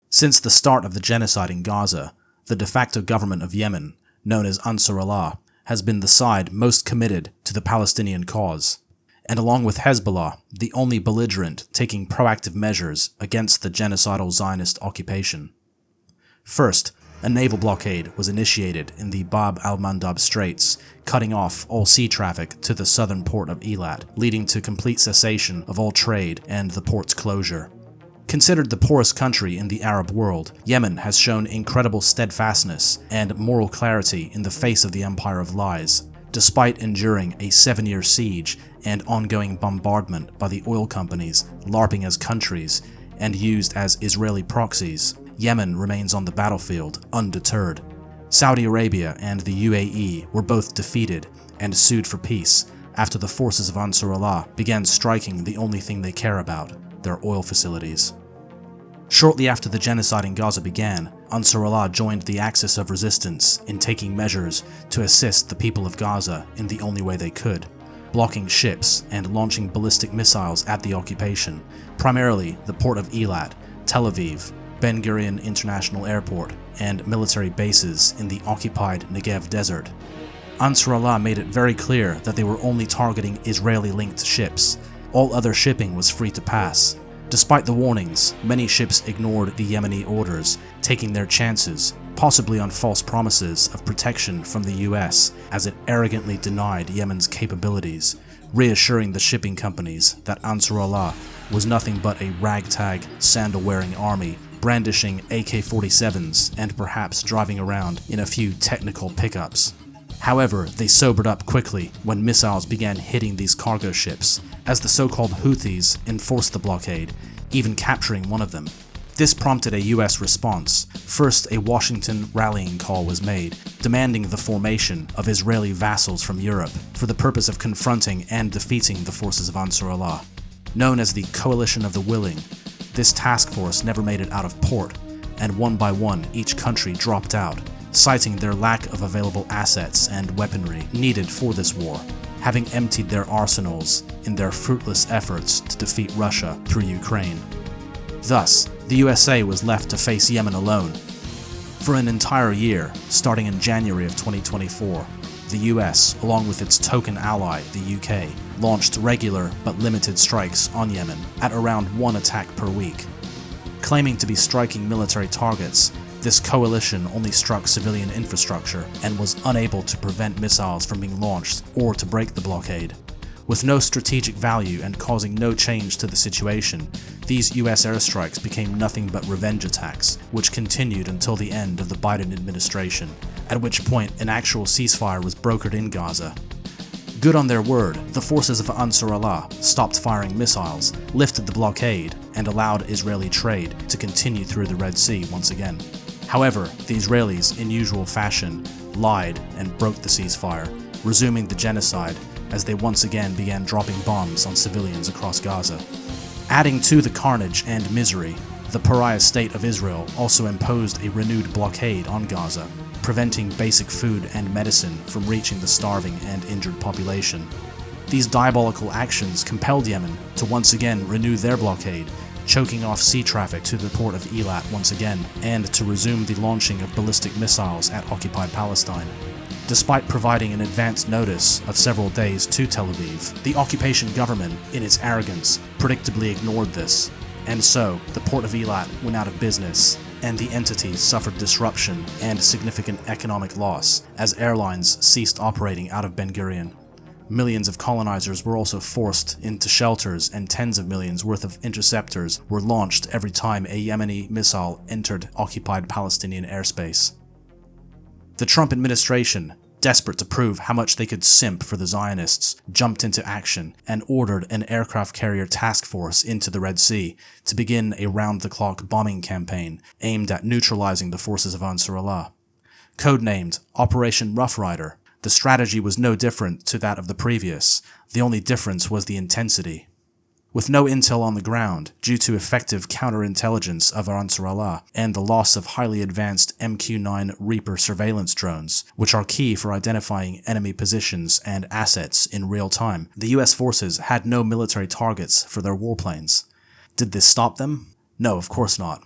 Since the start of the genocide in Gaza, the de facto government of Yemen, known as Ansar Allah, has been the side most committed to the Palestinian cause, and along with Hezbollah, the only belligerent taking proactive measures against the genocidal Zionist occupation. First, a naval blockade was initiated in the Bab al-Mandab Straits, cutting off all sea traffic to the southern port of Eilat, leading to complete cessation of all trade and the port's closure. Considered the poorest country in the Arab world, Yemen has shown incredible steadfastness and moral clarity in the face of the empire of lies, despite enduring a 7-year siege and ongoing bombardment by the oil companies, LARPing as countries, and used as Israeli proxies. Yemen remains on the battlefield, undeterred. Saudi Arabia and the UAE were both defeated and sued for peace after the forces of Ansar Allah began striking the only thing they care about, their oil facilities. Shortly after the genocide in Gaza began, Ansar Allah joined the axis of resistance in taking measures to assist the people of Gaza in the only way they could, blocking ships and launching ballistic missiles at the occupation, primarily the port of Eilat, Tel Aviv, Ben Gurion International Airport, and military bases in the occupied Negev desert. Ansar Allah made it very clear that they were only targeting Israeli-linked ships. All other shipping was free to pass. Despite the warnings, many ships ignored the Yemeni orders, taking their chances, possibly on false promises of protection from the US, as it arrogantly denied Yemen's capabilities, reassuring the shipping companies that Ansar Allah was nothing but a ragtag, sandal-wearing army, brandishing AK-47s and perhaps driving around in a few technical pickups. However, they sobered up quickly when missiles began hitting these cargo ships, as the so-called Houthis enforced the blockade, even capturing one of them. This prompted a US response. First, a Washington rallying call was made, demanding the formation of Israeli vassals from Europe for the purpose of confronting and defeating the forces of Ansar Allah. Known as the Coalition of the Willing, this task force never made it out of port, and one by one each country dropped out, citing their lack of available assets and weaponry needed for this war, having emptied their arsenals in their fruitless efforts to defeat Russia through Ukraine. Thus, the USA was left to face Yemen alone. For an entire year, starting in January of 2024, the US, along with its token ally, the UK, launched regular but limited strikes on Yemen at around 1 attack per week. Claiming to be striking military targets, this coalition only struck civilian infrastructure and was unable to prevent missiles from being launched or to break the blockade. With no strategic value and causing no change to the situation, these US airstrikes became nothing but revenge attacks, which continued until the end of the Biden administration, at which point an actual ceasefire was brokered in Gaza. Good on their word, the forces of Ansar Allah stopped firing missiles, lifted the blockade, and allowed Israeli trade to continue through the Red Sea once again. However, the Israelis, in usual fashion, lied and broke the ceasefire, resuming the genocide as they once again began dropping bombs on civilians across Gaza. Adding to the carnage and misery, the pariah state of Israel also imposed a renewed blockade on Gaza, preventing basic food and medicine from reaching the starving and injured population. These diabolical actions compelled Yemen to once again renew their blockade, choking off sea traffic to the port of Eilat once again, and to resume the launching of ballistic missiles at occupied Palestine. Despite providing an advance notice of several days to Tel Aviv, the occupation government, in its arrogance, predictably ignored this, and so the port of Eilat went out of business, and the entity suffered disruption and significant economic loss as airlines ceased operating out of Ben Gurion. Millions of colonizers were also forced into shelters, and tens of millions worth of interceptors were launched every time a Yemeni missile entered occupied Palestinian airspace. The Trump administration, desperate to prove how much they could simp for the Zionists, jumped into action and ordered an aircraft carrier task force into the Red Sea to begin a round-the-clock bombing campaign aimed at neutralizing the forces of Ansar Allah. Codenamed Operation Rough Rider, the strategy was no different to that of the previous. The only difference was the intensity. With no intel on the ground, due to effective counterintelligence of Ansar Allah and the loss of highly advanced MQ-9 Reaper surveillance drones, which are key for identifying enemy positions and assets in real time, the US forces had no military targets for their warplanes. Did this stop them? No, of course not.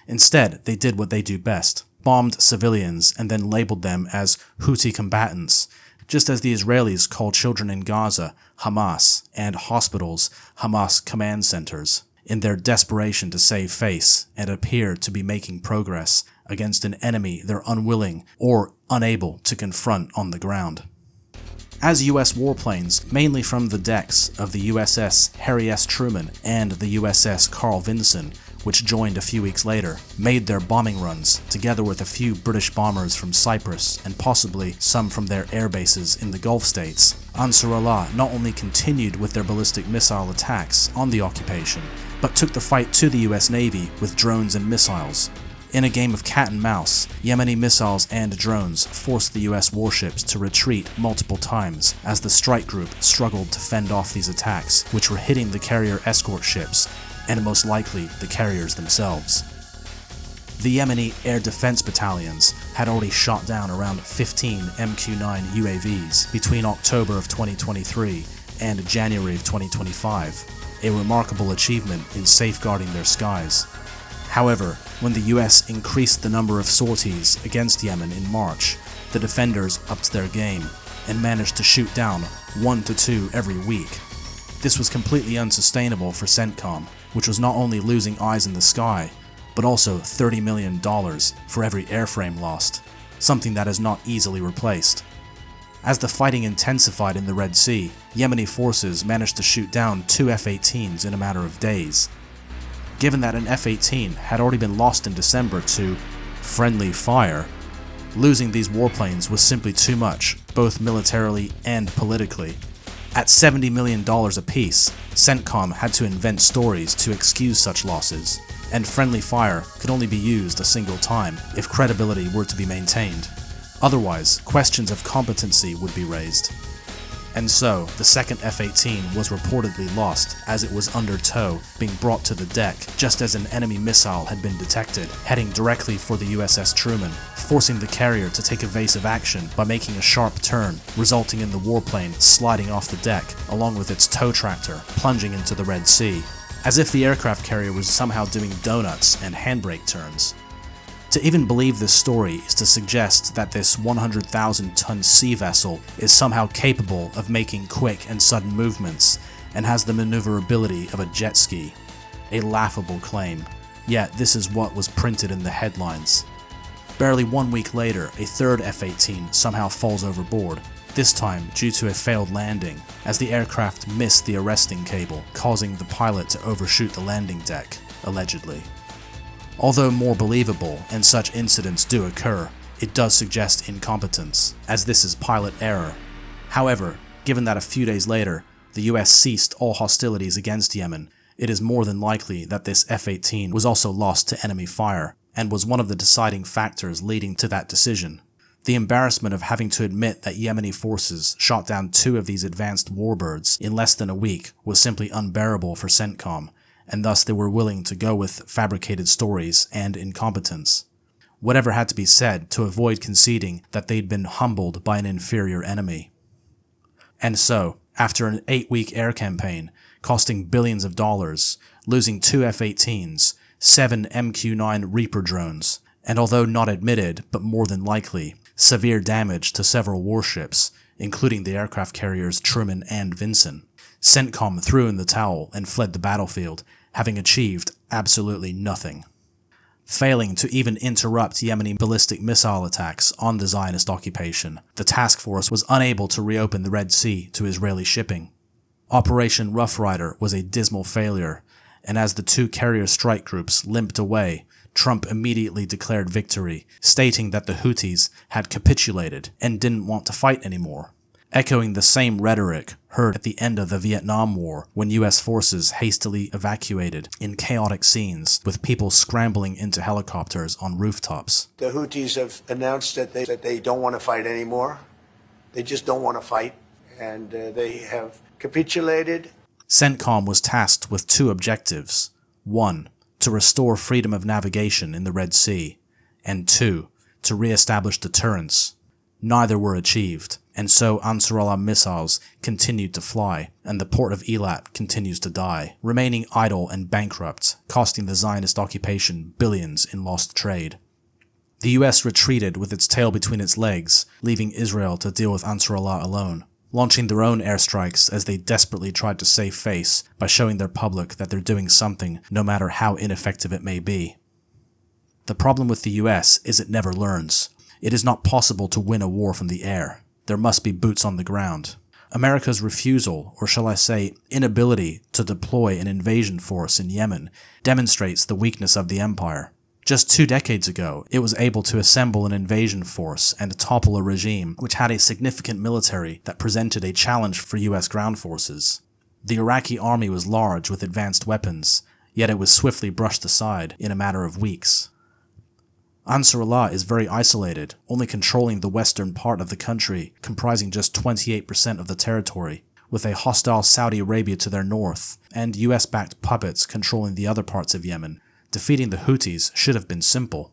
Instead, they did what they do best, bombed civilians and then labeled them as Houthi combatants, just as the Israelis call children in Gaza Hamas and hospitals Hamas command centers, in their desperation to save face and appear to be making progress against an enemy they're unwilling or unable to confront on the ground. As US warplanes, mainly from the decks of the USS Harry S. Truman and the USS Carl Vinson, which joined a few weeks later, made their bombing runs, together with a few British bombers from Cyprus and possibly some from their air bases in the Gulf states, Ansar Allah not only continued with their ballistic missile attacks on the occupation, but took the fight to the US Navy with drones and missiles. In a game of cat and mouse, Yemeni missiles and drones forced the US warships to retreat multiple times as the strike group struggled to fend off these attacks, which were hitting the carrier escort ships, and most likely the carriers themselves. The Yemeni air defense battalions had already shot down around 15 MQ-9 UAVs between October of 2023 and January of 2025, a remarkable achievement in safeguarding their skies. However, when the US increased the number of sorties against Yemen in March, the defenders upped their game and managed to shoot down 1 to 2 every week. This was completely unsustainable for CENTCOM, which was not only losing eyes in the sky, but also $30 million for every airframe lost, something that is not easily replaced. As the fighting intensified in the Red Sea, Yemeni forces managed to shoot down 2 F-18s in a matter of days. Given that an F-18 had already been lost in December to friendly fire, losing these warplanes was simply too much, both militarily and politically. At $70 million apiece, CENTCOM had to invent stories to excuse such losses, and friendly fire could only be used a single time if credibility were to be maintained. Otherwise, questions of competency would be raised. And so, the second F-18 was reportedly lost as it was under tow, being brought to the deck just as an enemy missile had been detected, heading directly for the USS Truman, forcing the carrier to take evasive action by making a sharp turn, resulting in the warplane sliding off the deck, along with its tow tractor, plunging into the Red Sea, as if the aircraft carrier was somehow doing donuts and handbrake turns. To even believe this story is to suggest that this 100,000-ton sea vessel is somehow capable of making quick and sudden movements and has the maneuverability of a jet ski. A laughable claim, yet this is what was printed in the headlines. Barely 1 week later, a third F-18 somehow falls overboard, this time due to a failed landing, as the aircraft missed the arresting cable, causing the pilot to overshoot the landing deck, allegedly. Although more believable, and such incidents do occur, it does suggest incompetence, as this is pilot error. However, given that a few days later, the US ceased all hostilities against Yemen, it is more than likely that this F-18 was also lost to enemy fire, and was one of the deciding factors leading to that decision. The embarrassment of having to admit that Yemeni forces shot down 2 of these advanced warbirds in less than a week was simply unbearable for CENTCOM, and thus they were willing to go with fabricated stories and incompetence. Whatever had to be said to avoid conceding that they'd been humbled by an inferior enemy. And so, after an 8-week air campaign, costing billions of dollars, losing 2 F-18s, 7 MQ-9 Reaper drones, and although not admitted, but more than likely, severe damage to several warships, including the aircraft carriers Truman and Vinson, CENTCOM threw in the towel and fled the battlefield, having achieved absolutely nothing. Failing to even interrupt Yemeni ballistic missile attacks on the Zionist occupation, the task force was unable to reopen the Red Sea to Israeli shipping. Operation Rough Rider was a dismal failure, and as the 2 carrier strike groups limped away, Trump immediately declared victory, stating that the Houthis had capitulated and didn't want to fight anymore, echoing the same rhetoric heard at the end of the Vietnam War when US forces hastily evacuated in chaotic scenes with people scrambling into helicopters on rooftops. The Houthis have announced that they don't want to fight anymore. They just don't want to fight, and they have capitulated. CENTCOM was tasked with two objectives. 1. To restore freedom of navigation in the Red Sea, and 2. To re-establish deterrence. Neither were achieved, and so Ansarallah missiles continued to fly, and the port of Eilat continues to die, remaining idle and bankrupt, costing the Zionist occupation billions in lost trade. The US retreated with its tail between its legs, leaving Israel to deal with Ansarallah alone, launching their own airstrikes as they desperately tried to save face by showing their public that they're doing something no matter how ineffective it may be. The problem with the US is it never learns. It is not possible to win a war from the air. There must be boots on the ground. America's refusal, or shall I say, inability to deploy an invasion force in Yemen demonstrates the weakness of the empire. Just 2 decades ago, it was able to assemble an invasion force and topple a regime which had a significant military that presented a challenge for US ground forces. The Iraqi army was large with advanced weapons, yet it was swiftly brushed aside in a matter of weeks. Ansarallah is very isolated, only controlling the western part of the country, comprising just 28% of the territory, with a hostile Saudi Arabia to their north, and US-backed puppets controlling the other parts of Yemen. Defeating the Houthis should have been simple.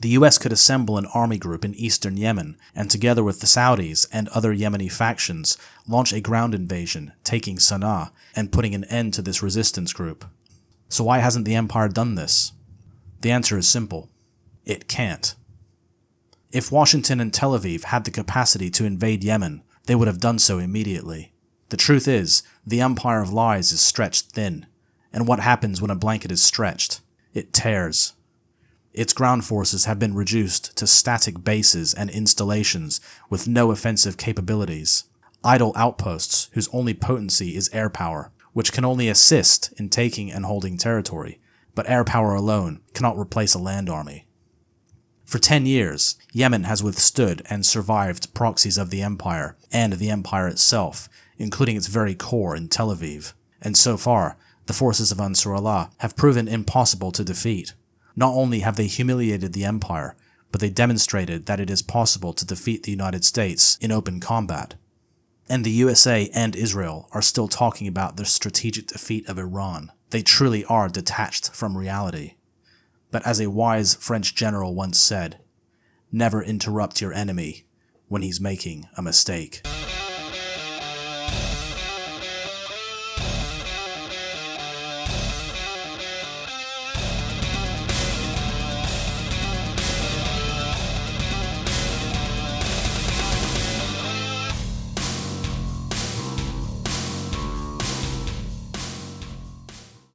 The US could assemble an army group in eastern Yemen, and together with the Saudis and other Yemeni factions, launch a ground invasion, taking Sana'a, and putting an end to this resistance group. So why hasn't the empire done this? The answer is simple. It can't. If Washington and Tel Aviv had the capacity to invade Yemen, they would have done so immediately. The truth is, the empire of lies is stretched thin. And what happens when a blanket is stretched? It tears. Its ground forces have been reduced to static bases and installations with no offensive capabilities. Idle outposts whose only potency is air power, which can only assist in taking and holding territory, but air power alone cannot replace a land army. For 10 years, Yemen has withstood and survived proxies of the empire and the empire itself, including its very core in Tel Aviv. And so far, the forces of Ansarallah have proven impossible to defeat. Not only have they humiliated the empire, but they demonstrated that it is possible to defeat the United States in open combat. And the USA and Israel are still talking about the strategic defeat of Iran. They truly are detached from reality. But as a wise French general once said, never interrupt your enemy when he's making a mistake.